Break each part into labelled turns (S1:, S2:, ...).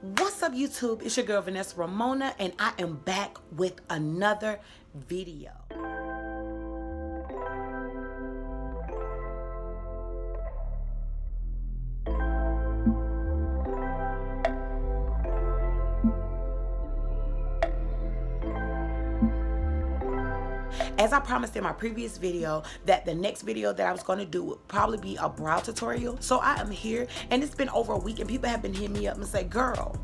S1: What's up, YouTube? It's your girl Vanessa Ramona, and I am back with another video. As I promised in my previous video that the next video that I was going to do would probably be a brow tutorial. So I am here, and it's been over a week, and people have been hitting me up and say, girl,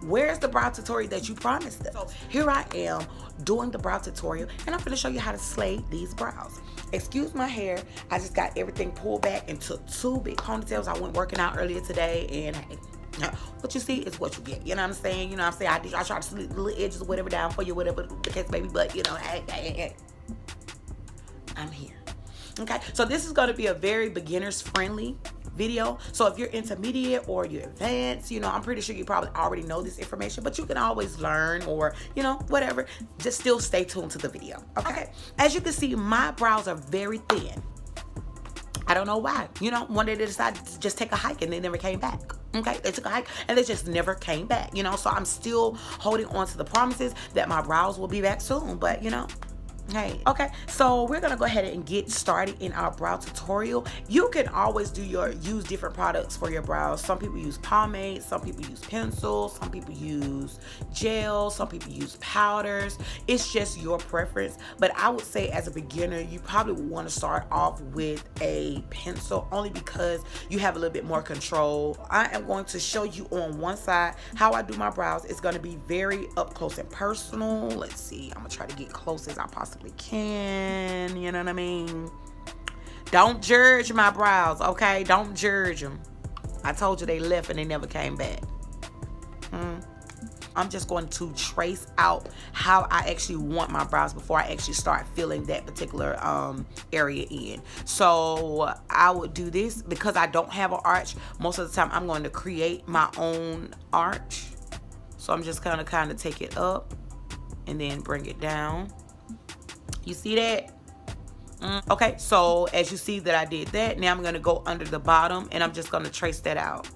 S1: where's the brow tutorial that you promised us? So here I am doing the brow tutorial, and I'm going to show you how to slay these brows. Excuse my hair. I just got everything pulled back and took two big ponytails. I went working out earlier today, and hey, what you see is what you get. You know what I'm saying? You know what I'm saying? I try to slip the little edges or whatever down for you, whatever the case, baby. But, you know, hey. I'm here. Okay, so this is going to be a very beginners friendly video. So if you're intermediate or you're advanced, you know, I'm pretty sure you probably already know this information, but you can always learn, or, you know, whatever. Just still stay tuned to the video. Okay, as you can see, my brows are very thin. I don't know why. You know, one day they decided to just take a hike and they never came back. Okay, they took a hike and they just never came back, you know. So I'm still holding on to the promises that my brows will be back soon, but you know, hey, okay, so we're gonna go ahead and get started in our brow tutorial. You can always use different products for your brows. Some people use pomade, some people use pencils, some people use gel, some people use powders. It's just your preference, but I would say as a beginner, you probably would want to start off with a pencil, only because you have a little bit more control. I am going to show you on one side how I do my brows. It's going to be very up close and personal. Let's see, I'm gonna try to get close as I possibly can, you know what I mean? Don't judge my brows, okay? Don't judge them. I told you they left and they never came back. I'm just going to trace out how I actually want my brows before I actually start filling that particular area in. So I would do this because I don't have an arch. Most of the time I'm going to create my own arch. So I'm just gonna kind of take it up and then bring it down. You see that? Okay, so as you see that I did that, now I'm going to go under the bottom and I'm just going to trace that out.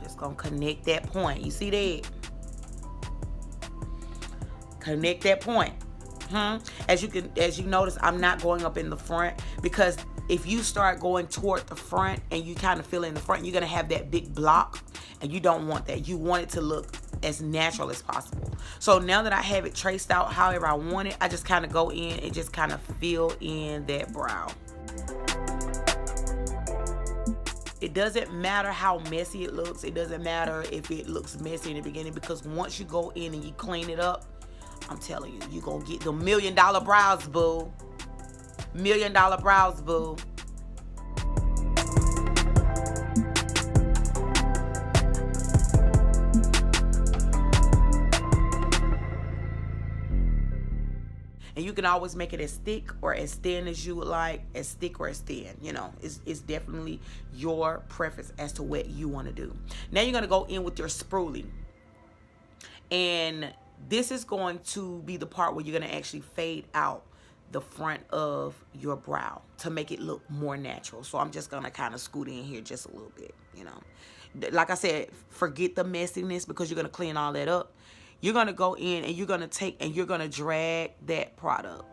S1: Just going to connect that point. You see that? Connect that point. As you notice, I'm not going up in the front, because if you start going toward the front and you kind of feel in the front, you're going to have that big block. And you don't want that. You want it to look as natural as possible. So now that I have it traced out however I want it, I just kind of go in and just kind of fill in that brow. It doesn't matter how messy it looks. It doesn't matter if it looks messy in the beginning, because once you go in and you clean it up, I'm telling you, you're going to get the $1 million brows, boo. $1 million brows, boo. And you can always make it as thick or as thin as you would like, as thick or as thin. You know, it's definitely your preference as to what you want to do. Now you're going to go in with your spoolie. And this is going to be the part where you're going to actually fade out the front of your brow to make it look more natural. So I'm just going to kind of scoot in here just a little bit, you know. Like I said, forget the messiness, because you're going to clean all that up. You're going to go in and you're going to take and you're going to drag that product.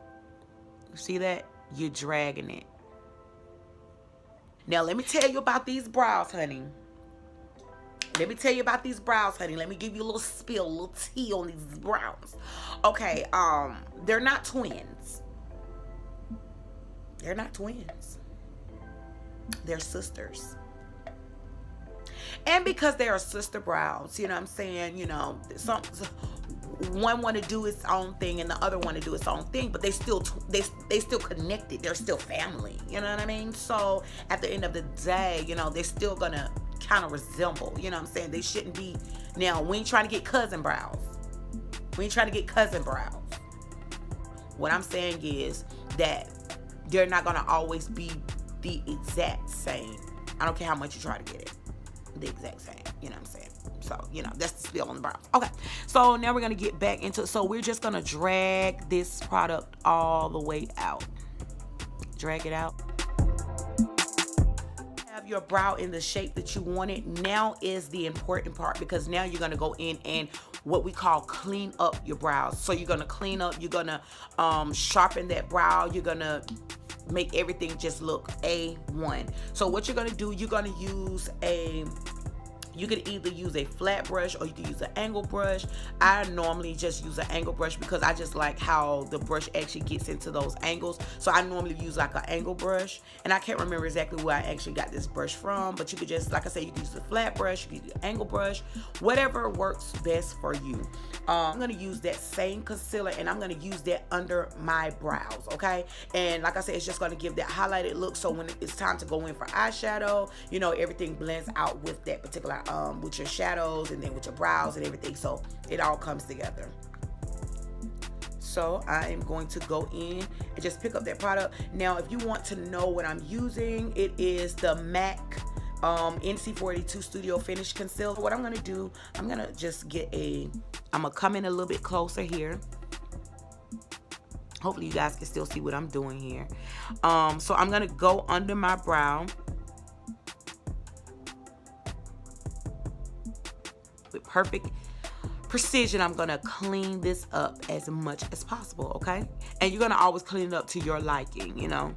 S1: You see that? You're dragging it. Now, let me tell you about these brows, honey. Let me tell you about these brows, honey. Let me give you a little spill, a little tea on these brows. Okay, they're not twins. They're not twins. They're sisters. And because they are sister brows, you know what I'm saying, you know, one want to do its own thing and the other want to do its own thing, but they still connected. They're still family, you know what I mean? So at the end of the day, you know, they're still gonna kind of resemble, you know what I'm saying? They shouldn't be. Now, we ain't trying to get cousin brows. We ain't trying to get cousin brows. What I'm saying is that they're not gonna always be the exact same. I don't care how much you try to get it the exact same, you know what I'm saying? So, you know, that's the spill on the brows. Okay, so now we're going to get back into it. So we're just going to drag this product all the way out. Drag it out. have your brow in the shape that you want it, now is the important part, because now you're gonna go in and what we call clean up your brows. So you're gonna clean up, you're gonna sharpen that brow, you're gonna make everything just look A1. So what you're gonna do, you're gonna use you can either use a flat brush or you can use an angle brush. I normally just use an angle brush because I just like how the brush actually gets into those angles. So I normally use like an angle brush, and I can't remember exactly where I actually got this brush from, but you could just, like I said, you can use a flat brush, you can use an angle brush, whatever works best for you. I'm gonna use that same concealer and I'm gonna use that under my brows, okay? And like I said, it's just gonna give that highlighted look, so when it's time to go in for eyeshadow, you know, everything blends out with that particular with your shadows and then with your brows and everything, so it all comes together. So I am going to go in and just pick up that product. Now if you want to know what I'm using, it is the MAC NC482 Studio Finish Concealer. What I'm gonna do, I'm gonna just get I'm gonna come in a little bit closer here. Hopefully you guys can still see what I'm doing here. So I'm gonna go under my brow with perfect precision. I'm gonna clean this up as much as possible, okay? And you're gonna always clean it up to your liking, you know.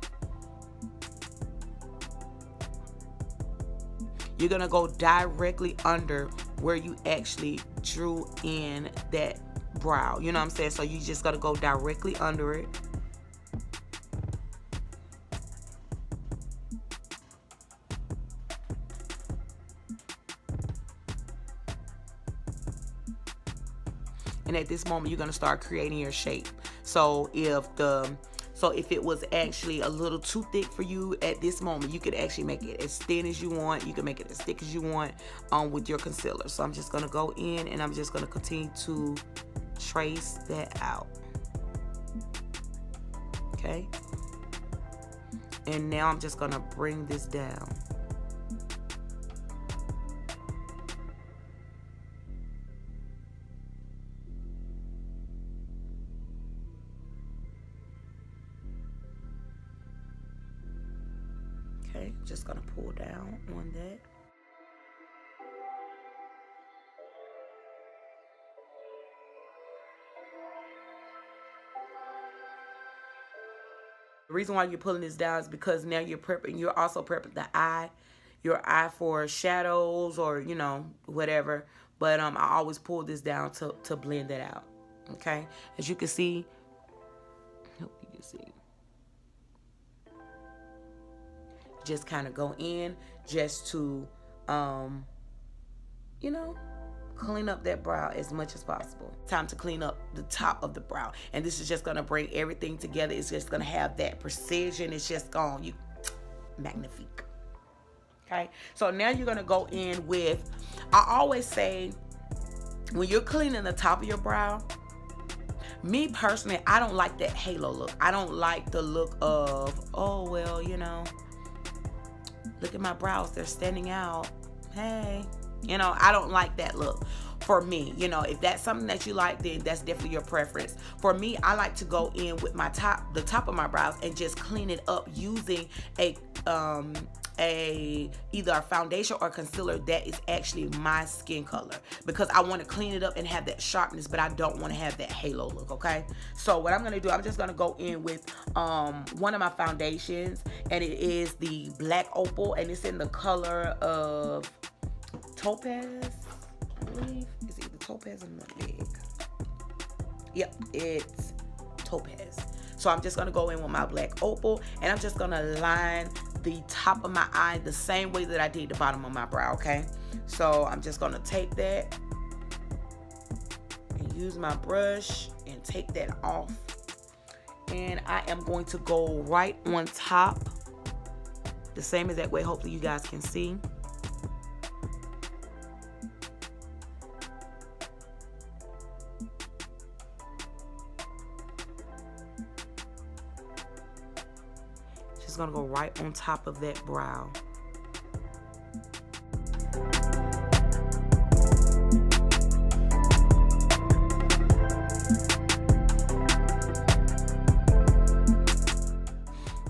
S1: You're gonna go directly under where you actually drew in that brow, you know what I'm saying? So you just gotta go directly under it. And at this moment, you're gonna start creating your shape. So if it was actually a little too thick for you at this moment, you could actually make it as thin as you want. You can make it as thick as you want with your concealer. So I'm just gonna go in and I'm just gonna continue to trace that out. Okay. And now I'm just gonna bring this down. Okay, just gonna pull down on that. The reason why you're pulling this down is because now you're also prepping your eye for shadows or, you know, whatever. But I always pull this down to blend that out. Okay, as you can see, I hope you can see. Just kind of go in just to, you know, clean up that brow as much as possible. Time to clean up the top of the brow. And this is just going to bring everything together. It's just going to have that precision. It's just going, magnifique. Okay. So now you're going to go in with, I always say, when you're cleaning the top of your brow, me personally, I don't like that halo look. I don't like the look of, oh, well, you know, look at my brows, they're standing out. Hey, you know, I don't like that look. For me, you know, if that's something that you like, then that's definitely your preference. For me, I like to go in with the top of my brows and just clean it up using either a foundation or concealer that is actually my skin color, because I want to clean it up and have that sharpness, but I don't want to have that halo look. Okay, so what I'm gonna do, I'm just gonna go in with one of my foundations, and it is the Black Opal, and it's in the color of Topaz, I believe. It's either Topaz or Nutmeg. Yep, it's Topaz. So I'm just gonna go in with my Black Opal, and I'm just gonna line the top of my eye the same way that I did the bottom of my brow. Okay, so I'm just gonna take that and use my brush and take that off, and I am going to go right on top the same exact way. Hopefully you guys can see. Gonna go right on top of that brow.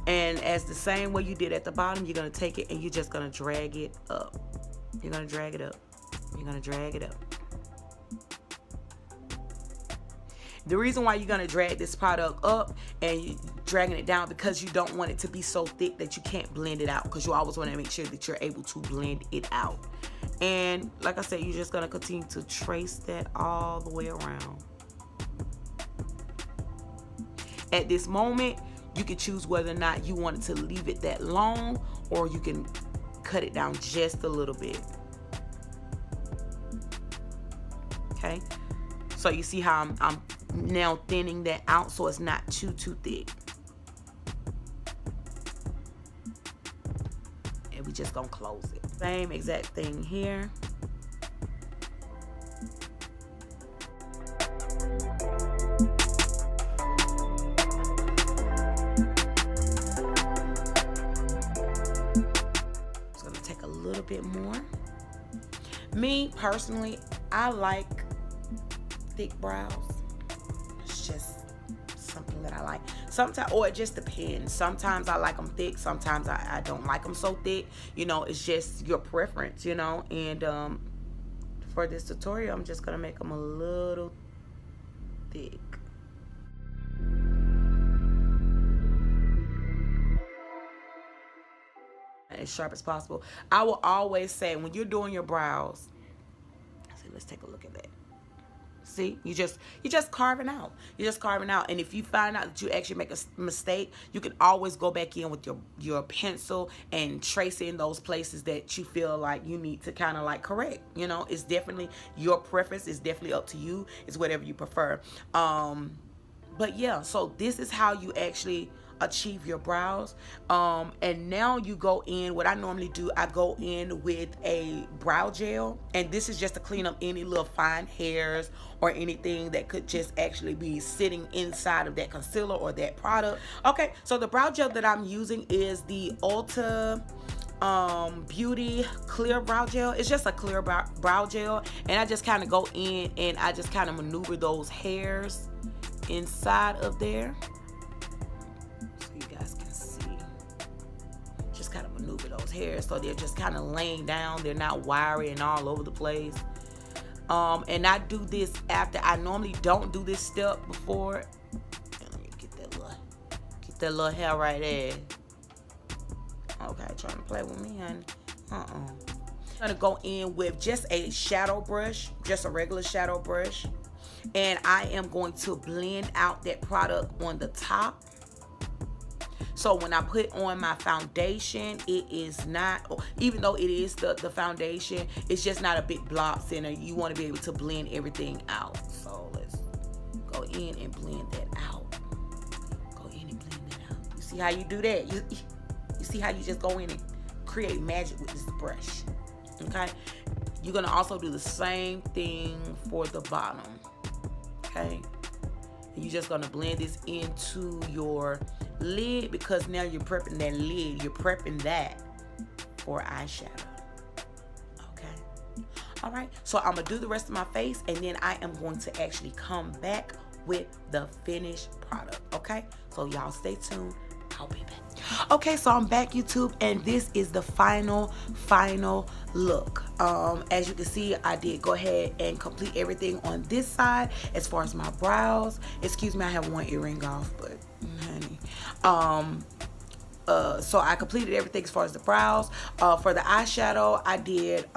S1: And as the same way you did at the bottom, you're going to take it and you're just going to drag it up. You're going to drag it up. You're going to drag it up. The reason why you're going to drag this product up and you're dragging it down, because you don't want it to be so thick that you can't blend it out, because you always want to make sure that you're able to blend it out. And like I said, you're just going to continue to trace that all the way around. At this moment, you can choose whether or not you want to leave it that long, or you can cut it down just a little bit. Okay, so you see how I'm now thinning that out so it's not too thick. And we just gonna close it. Same exact thing here. It's gonna take a little bit more. Me personally, I like thick brows. It's just something that I like. Sometimes, or it just depends. Sometimes I like them thick. Sometimes I don't like them so thick. You know, it's just your preference, you know. And for this tutorial, I'm just going to make them a little thick. As sharp as possible. I will always say, when you're doing your brows, let's take a look at that. See, you just carving out. You're just carving out. And if you find out that you actually make a mistake, you can always go back in with your pencil and trace in those places that you feel like you need to kind of like correct. You know, it's definitely your preference. It's definitely up to you. It's whatever you prefer. But yeah, so this is how you actually achieve your brows. And now you go in, what I normally do, I go in with a brow gel, and this is just to clean up any little fine hairs or anything that could just actually be sitting inside of that concealer or that product. Okay, so the brow gel that I'm using is the Ulta Beauty clear brow gel. It's just a clear brow gel, and I just kind of go in and I just kind of maneuver those hairs inside of there. Maneuver those hairs so they're just kind of laying down, they're not wiry and all over the place. And I do this after. I normally don't do this step before. Let me get that little hair right there. Okay, trying to play with me, honey. I'm gonna go in with just a shadow brush, just a regular shadow brush, and I am going to blend out that product on the top. So when I put on my foundation, it is not, even though it is the foundation, it's just not a big blob center. You want to be able to blend everything out. So let's go in and blend that out. Go in and blend that out. You see how you do that? You see how you just go in and create magic with this brush. Okay? You're going to also do the same thing for the bottom. Okay? And you're just going to blend this into your lid, because now you're prepping that lid. You're prepping that for eyeshadow. Okay. All right. So I'm going to do the rest of my face, and then I am going to actually come back with the finished product. Okay. So y'all stay tuned. I'll be back. Okay, so I'm back, YouTube, and this is the final look. As you can see, I did go ahead and complete everything on this side as far as my brows. Excuse me, I have one earring off, but honey. So I completed everything as far as the brows. For the eyeshadow, I did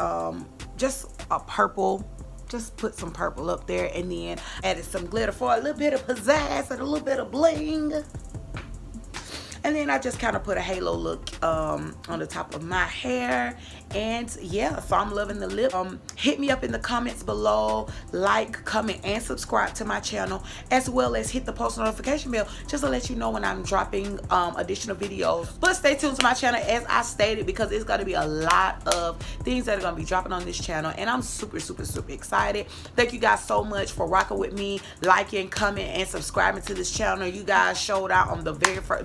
S1: just a purple. Just put some purple up there, and then added some glitter for a little bit of pizzazz and a little bit of bling. And then I just kind of put a halo look on the top of my hair. And yeah, so I'm loving the lip. Hit me up in the comments below. Like, comment, and subscribe to my channel. As well as hit the post notification bell just to let you know when I'm dropping additional videos. But stay tuned to my channel as I stated, because it's going to be a lot of things that are going to be dropping on this channel. And I'm super excited. Thank you guys so much for rocking with me. Liking, comment, and subscribing to this channel. You guys showed out on the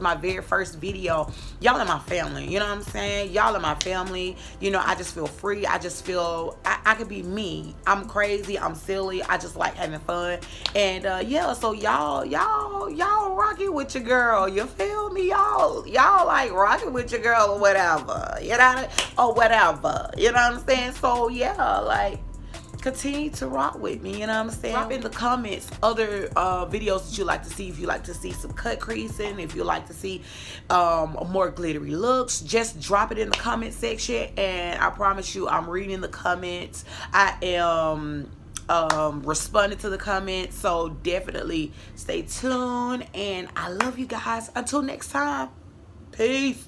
S1: my very first video, y'all are my family. You know what I'm saying? Y'all are my family. You know, I just feel free. I just feel I could be me. I'm crazy. I'm silly. I just like having fun. And yeah, so y'all rocking with your girl. You feel me? Y'all like rocking with your girl or whatever. You know, or whatever. You know what I'm saying? So yeah, like, continue to rock with me, you know what I'm saying? Drop in the comments other videos that you like to see. If you like to see some cut creasing, if you like to see more glittery looks, just drop it in the comment section, and I promise you I'm reading the comments. I am responding to the comments, so definitely stay tuned, and I love you guys. Until next time, peace.